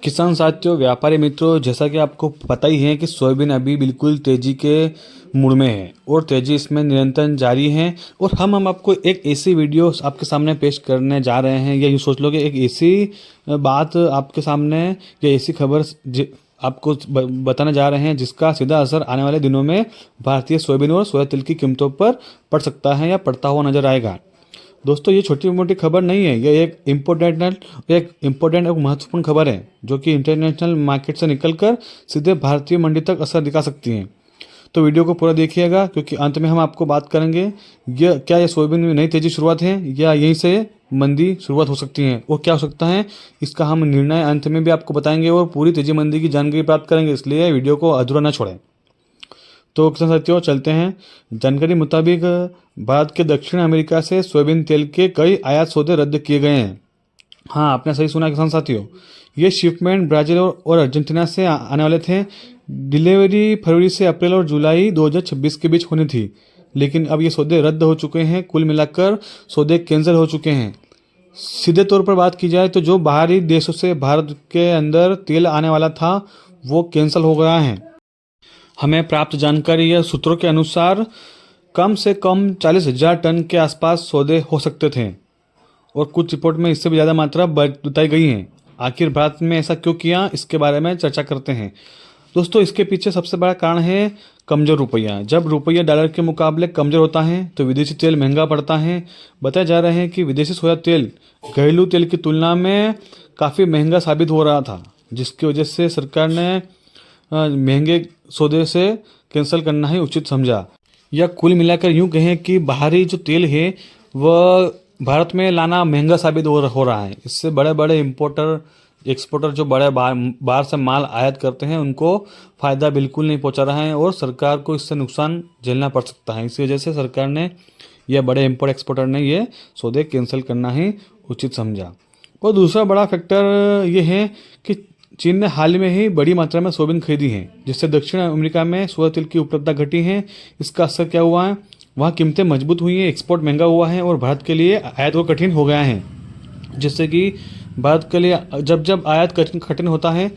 किसान साथियों, व्यापारी मित्रों, जैसा कि आपको पता ही है कि सोयाबीन अभी बिल्कुल तेजी के मूड में है और तेजी इसमें निरंतर जारी है। और हम आपको एक ऐसी वीडियो आपके सामने पेश करने जा रहे हैं, या यूँ सोच लो कि एक ऐसी बात आपके सामने या ऐसी खबर आपको बताने जा रहे हैं जिसका सीधा असर आने वाले दिनों में भारतीय सोयाबीन और सोया तेल की कीमतों पर पड़ सकता है या पड़ता हुआ नजर आएगा। दोस्तों, ये छोटी मोटी खबर नहीं है, ये एक इम्पोर्टेंट और महत्वपूर्ण खबर है जो कि इंटरनेशनल मार्केट से निकलकर सीधे भारतीय मंडी तक असर दिखा सकती है। तो वीडियो को पूरा देखिएगा, क्योंकि अंत में हम आपको बात करेंगे क्या ये सोयाबीन में नई तेजी शुरुआत है या यहीं से मंदी शुरुआत हो सकती है, और क्या हो सकता है इसका हम निर्णय अंत में भी आपको बताएंगे और पूरी तेजी मंदी की जानकारी प्राप्त करेंगे। इसलिए वीडियो को अधूरा न छोड़ें। तो किसान साथियों, चलते हैं। जानकारी मुताबिक भारत के दक्षिण अमेरिका से सोयाबीन तेल के कई आयात सौदे रद्द किए गए हैं। हाँ, आपने सही सुना किसान साथियों, ये शिपमेंट ब्राजील और अर्जेंटीना से आने वाले थे। डिलीवरी फरवरी से अप्रैल और जुलाई 2026 के बीच होनी थी, लेकिन अब ये सौदे रद्द हो चुके हैं। कुल मिलाकर सौदे कैंसिल हो चुके हैं। सीधे तौर पर बात की जाए तो जो बाहरी देशों से भारत के अंदर तेल आने वाला था वो कैंसिल हो गया है। हमें प्राप्त जानकारी या सूत्रों के अनुसार कम से कम 40,000 टन के आसपास सौदे हो सकते थे, और कुछ रिपोर्ट में इससे भी ज़्यादा मात्रा बताई गई है। आखिर भारत में ऐसा क्यों किया, इसके बारे में चर्चा करते हैं। दोस्तों, इसके पीछे सबसे बड़ा कारण है कमज़ोर रुपया। जब रुपया डॉलर के मुकाबले कमज़ोर होता है तो विदेशी तेल महंगा पड़ता है। बताया जा रहा है कि विदेशी सोया तेल घरेलू तेल की तुलना में काफ़ी महंगा साबित हो रहा था, जिसकी वजह से सरकार ने महंगे सौदे से कैंसिल करना ही उचित समझा। या कुल मिलाकर यूं कहें कि बाहरी जो तेल है वह भारत में लाना महंगा साबित हो रहा है। इससे बड़े बड़े एक्सपोर्टर जो बड़े बाहर से माल आयात करते हैं उनको फ़ायदा बिल्कुल नहीं पहुंचा रहा है, और सरकार को इससे नुकसान झेलना पड़ सकता है। इसी वजह से सरकार ने या बड़े इम्पोर्ट एक्सपोर्टर ने ये सौदे कैंसिल करना ही उचित समझा। और दूसरा बड़ा फैक्टर ये है कि चीन ने हाल में ही बड़ी मात्रा में सोयाबीन खरीदी है, जिससे दक्षिण अमेरिका में सोया तेल की उपलब्धता घटी है। इसका असर क्या हुआ है, वहाँ कीमतें मजबूत हुई हैं, एक्सपोर्ट महंगा हुआ है और भारत के लिए आयात को कठिन हो गया है। जिससे कि भारत के लिए जब आयात कठिन होता है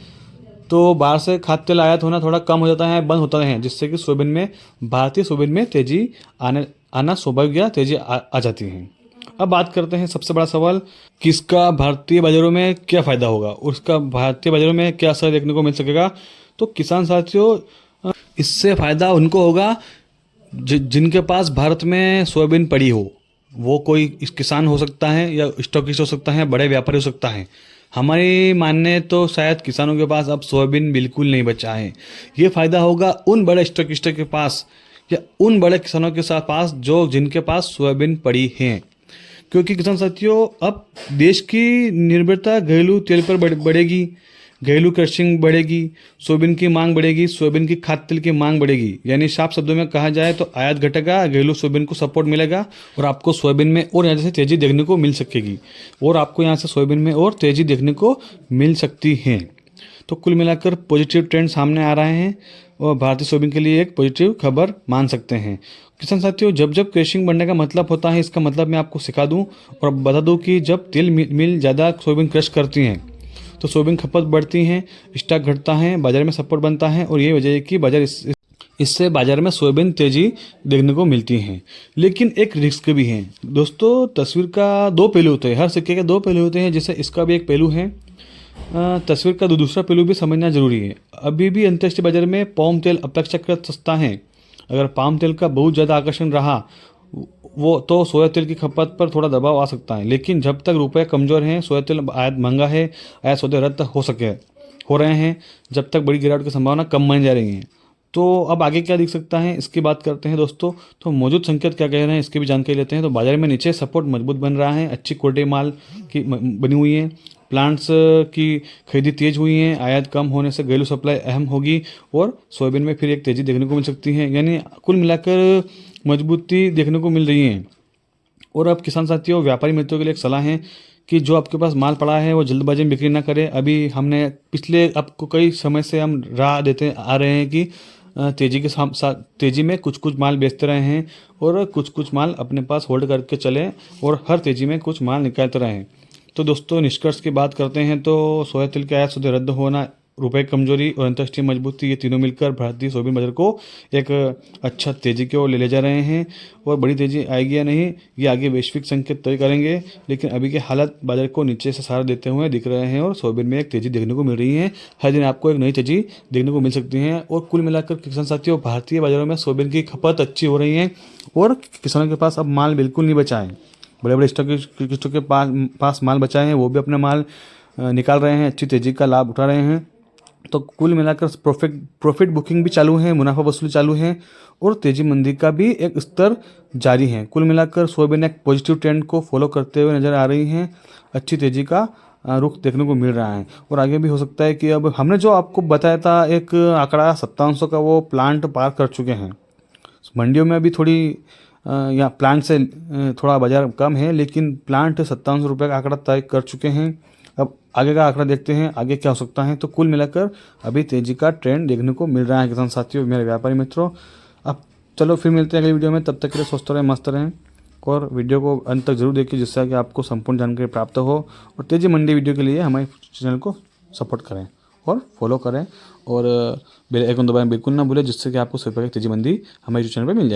तो बाहर से खाद्य तेल आयात होना थोड़ा कम हो जाता है, बंद होता है, जिससे कि भारतीय सोयाबीन में तेजी आना स्वाभाविक या तेजी आ जाती है। अब बात करते हैं सबसे बड़ा सवाल कि इसका भारतीय बाजारों में क्या फ़ायदा होगा और उसका भारतीय बाजारों में क्या असर देखने को मिल सकेगा। तो किसान साथियों, इससे फ़ायदा उनको होगा जिनके पास भारत में सोयाबीन पड़ी हो। वो कोई किसान हो सकता है या स्टॉकिस्ट हो सकता है, बड़े व्यापारी हो सकता है। हमारी मानने तो शायद किसानों के पास अब सोयाबीन बिल्कुल नहीं बचा है। ये फ़ायदा होगा उन बड़े स्टॉकिस्टों के पास या उन बड़े किसानों के साथ पास जिनके पास सोयाबीन पड़ी है, क्योंकि किसान साथियों अब देश की निर्भरता घरेलू तेल पर बढ़ेगी। घरेलू क्रशिंग बढ़ेगी, सोयाबीन की मांग बढ़ेगी, सोयाबीन की खाद्य तेल की मांग बढ़ेगी। यानी साफ शब्दों में कहा जाए तो आयात घटेगा, घरेलू सोयाबीन को सपोर्ट मिलेगा और आपको सोयाबीन में और यहाँ से तेज़ी देखने को मिल सकेगी, और आपको यहाँ से सोयाबीन में और तेज़ी देखने को मिल सकती है। तो कुल मिलाकर पॉजिटिव ट्रेंड सामने आ रहे हैं और भारतीय सोयाबीन के लिए एक पॉजिटिव खबर मान सकते हैं। किसान साथियों, जब क्रशिंग बढ़ने का मतलब होता है, इसका मतलब मैं आपको सिखा दूं और बता दूं कि जब तेल मिल ज़्यादा सोयाबीन क्रश करती हैं तो सोयाबीन खपत बढ़ती है, स्टॉक घटता है, बाजार में सपोर्ट बनता है, और यही वजह है कि इससे बाजार में सोयाबीन तेजी देखने को मिलती है। लेकिन एक रिस्क भी है दोस्तों। तस्वीर का दो पहलू होते हैं, हर सिक्के के दो पहलू होते हैं, जैसे इसका भी एक पहलू है। तस्वीर का दूसरा पहलू भी समझना जरूरी है। अभी भी अंतर्राष्ट्रीय बाजार में पाम तेल अपेक्षाकृत सस्ता है। अगर पाम तेल का बहुत ज़्यादा आकर्षण रहा वो तो सोया तेल की खपत पर थोड़ा दबाव आ सकता है, लेकिन जब तक रुपये कमज़ोर हैं, सोया तेल आयात महंगा है, आयात सौदे रद्द हो रहे हैं, जब तक बड़ी गिरावट की संभावना कम मानी जा रही है। तो अब आगे क्या दिख सकता है इसकी बात करते हैं दोस्तों। तो मौजूद संकेत क्या कह रहे हैं इसकी भी जानकारी लेते हैं। तो बाजार में नीचे सपोर्ट मजबूत बन रहा है, अच्छी क्वालिटी माल की बनी हुई है, प्लांट्स की खरीदी तेज हुई है, आयात कम होने से घरेलू सप्लाई अहम होगी और सोयाबीन में फिर एक तेज़ी देखने को मिल सकती है। यानी कुल मिलाकर मजबूती देखने को मिल रही है। और अब किसान साथियों, व्यापारी मित्रों के लिए एक सलाह है कि जो आपके पास माल पड़ा है वो जल्दबाजी में बिक्री ना करें। अभी हमने पिछले आपको कई समय से हम राह देते आ रहे हैं कि तेज़ी में कुछ माल बेचते रहे हैं और कुछ माल अपने पास होल्ड करके चले और हर तेज़ी में कुछ माल निकालते रहे हैं। तो दोस्तों निष्कर्ष की बात करते हैं तो सोया तेल का आयात सौदे रद्द होना, रुपए की कमजोरी और अंतर्राष्ट्रीय मजबूती, ये तीनों मिलकर भारतीय सोयाबीन बाजार को एक अच्छा तेजी की ओर ले जा रहे हैं। और बड़ी तेजी आएगी या नहीं, ये आगे वैश्विक संकेत तय करेंगे, लेकिन अभी के हालात बाजार को नीचे से सहारा देते हुए दिख रहे हैं और सोयाबीन में एक तेजी देखने को मिल रही है। हर दिन आपको एक नई तेजी देखने को मिल सकती है। और कुल मिलाकर किसान साथियों, भारतीय बाजारों में सोयाबीन की खपत अच्छी हो रही है और किसानों के पास अब माल बिल्कुल नहीं बचा है। बड़े बड़े स्टॉकिस्टों के पास माल बचाए हैं, वो भी अपना माल निकाल रहे हैं, अच्छी तेजी का लाभ उठा रहे हैं। तो कुल मिलाकर प्रॉफिट बुकिंग भी चालू है, मुनाफा वसूली चालू है और तेजी मंदी का भी एक स्तर जारी है। कुल मिलाकर सोयाबीन एक पॉजिटिव ट्रेंड को फॉलो करते हुए नजर आ रही हैं, अच्छी तेजी का रुख देखने को मिल रहा है और आगे भी हो सकता है कि अब हमने जो आपको बताया था एक आंकड़ा 5700 का, वो प्लांट पार कर चुके हैं। मंडियों में अभी थोड़ी या प्लांट से थोड़ा बाजार कम है, लेकिन प्लांट 5700 रुपये का आंकड़ा तय कर चुके हैं। अब आगे का आंकड़ा देखते हैं आगे क्या हो सकता है। तो कुल मिलाकर अभी तेजी का ट्रेंड देखने को मिल रहा है किसान साथियों, मेरे व्यापारी मित्रों। अब चलो फिर मिलते हैं अगली वीडियो में, तब तक के लिए स्वस्थ रहें, मस्त रहें और वीडियो को अंत तक जरूर देखिए, जिससे कि आपको संपूर्ण जानकारी प्राप्त हो। और तेजी मंडी वीडियो के लिए हमारे चैनल को सपोर्ट करें और फॉलो करें और बेल आइकन दबाएं बिल्कुल ना भूलें, जिससे कि आपको सभी प्रकार की तेजी मंदी हमारे चैनल पर मिल जाए।